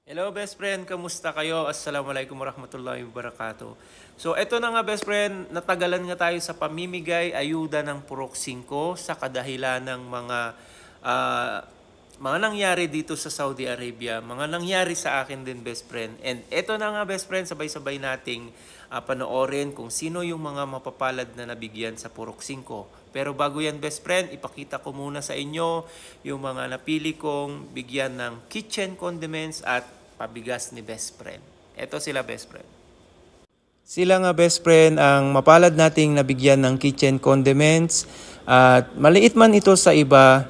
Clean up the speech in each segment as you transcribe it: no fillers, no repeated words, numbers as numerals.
Hello best friend, kamusta kayo? Assalamualaikum warahmatullahi wabarakatuh. So eto na nga best friend, natagalan nga tayo sa pamimigay ayuda ng Purok 5 sa kadahilan ng mga nangyari dito sa Saudi Arabia, mga nangyari sa akin din best friend. And eto na nga best friend, sabay-sabay nating panoorin kung sino yung mga mapapalad na nabigyan sa Purok 5. Pero bago yan best friend, ipakita ko muna sa inyo yung mga napili kong bigyan ng kitchen condiments at pabigas ni best friend. Ito sila best friend. Sila nga best friend ang mapalad nating nabigyan ng kitchen condiments. At maliit man ito sa iba,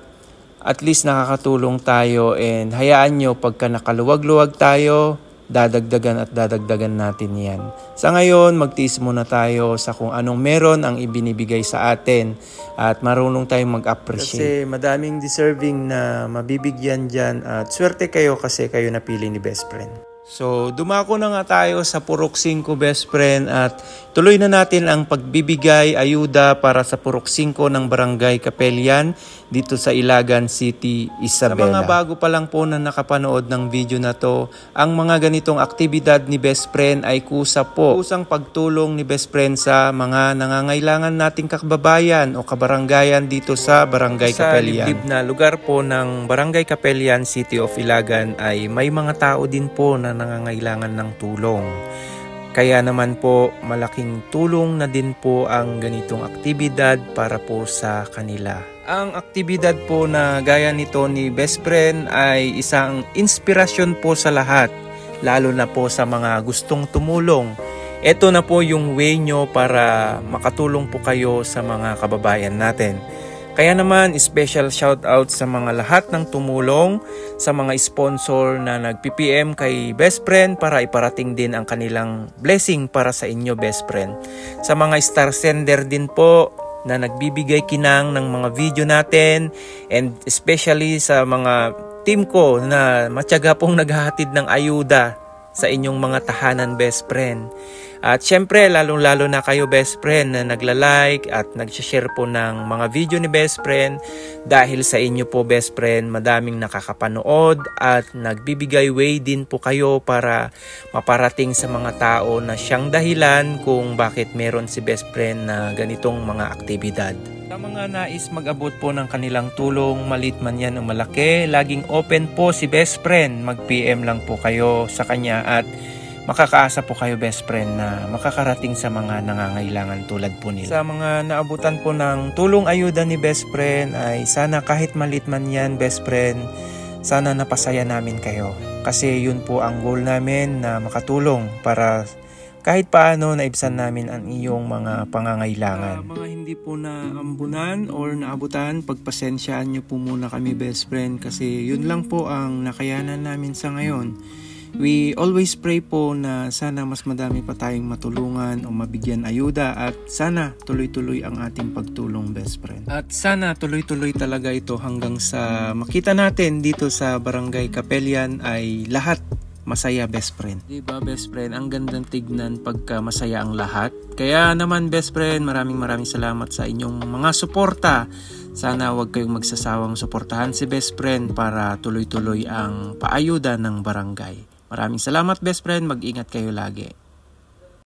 at least nakakatulong tayo, and hayaan nyo pagka nakaluwag-luwag tayo, dadagdagan natin yan. Sa ngayon, magtiis muna tayo sa kung anong meron ang ibinibigay sa atin at marunong tayong mag-appreciate. Kasi madaming deserving na mabibigyan dyan at swerte kayo kasi kayo napili ni best friend. So, dumako na nga tayo sa Purok 5 best friend at tuloy na natin ang pagbibigay ayuda para sa Purok 5 ng Barangay Capelian dito sa Ilagan City, Isabela. Sa mga bago pa lang po na nakapanood ng video na to, ang mga ganitong aktibidad ni best friend ay kusa po. Kusang pagtulong ni best friend sa mga nangangailangan nating kababayan o kabarangayan dito sa Barangay Capelian. Sa liblib na lugar po ng Barangay Capelian, City of Ilagan ay may mga tao din po na nangangailangan ng tulong. Kaya naman po malaking tulong na din po ang ganitong aktibidad para po sa kanila. Ang aktibidad po na gaya nito ni best friend ay isang inspirasyon po sa lahat, lalo na po sa mga gustong tumulong. Ito na po yung way nyo para makatulong po kayo sa mga kababayan natin. Kaya naman, special shout out sa mga lahat ng tumulong, sa mga sponsor na nag-PPM kay best friend para iparating din ang kanilang blessing para sa inyo best friend. Sa mga star sender din po na nagbibigay kinang ng mga video natin, and especially sa mga team ko na matyaga pong naghahatid ng ayuda sa inyong mga tahanan best friend. At syempre, lalong-lalo na kayo best friend na nagla-like at nag-share po ng mga video ni best friend. Dahil sa inyo po best friend, madaming nakakapanood at nagbibigay way din po kayo para maparating sa mga tao na siyang dahilan kung bakit meron si best friend na ganitong mga aktibidad. Sa mga nais mag-abot po ng kanilang tulong, malit man yan o malaki, laging open po si best friend. Mag-PM lang po kayo sa kanya at makakaasa po kayo best friend na makakarating sa mga nangangailangan tulad po nila. Sa mga naabutan po ng tulong ayuda ni best friend ay sana kahit malit man yan best friend, sana napasaya namin kayo. Kasi yun po ang goal namin, na makatulong para kahit paano naibsan namin ang iyong mga pangangailangan. Mga hindi po naambunan or naabutan, pagpasensyaan nyo po muna kami best friend kasi yun lang po ang nakayanan namin sa ngayon. We always pray po na sana mas madami pa tayong matulungan o mabigyan ayuda at sana tuloy-tuloy ang ating pagtulong best friend. At sana tuloy-tuloy talaga ito hanggang sa makita natin dito sa Barangay Capelian ay lahat masaya best friend. Diba best friend, ang gandang tignan pagka masaya ang lahat. Kaya naman best friend, maraming salamat sa inyong mga suporta. Sana huwag kayong magsasawang suportahan si best friend para tuloy-tuloy ang paayuda ng barangay. Maraming salamat best friend, mag-ingat kayo lagi.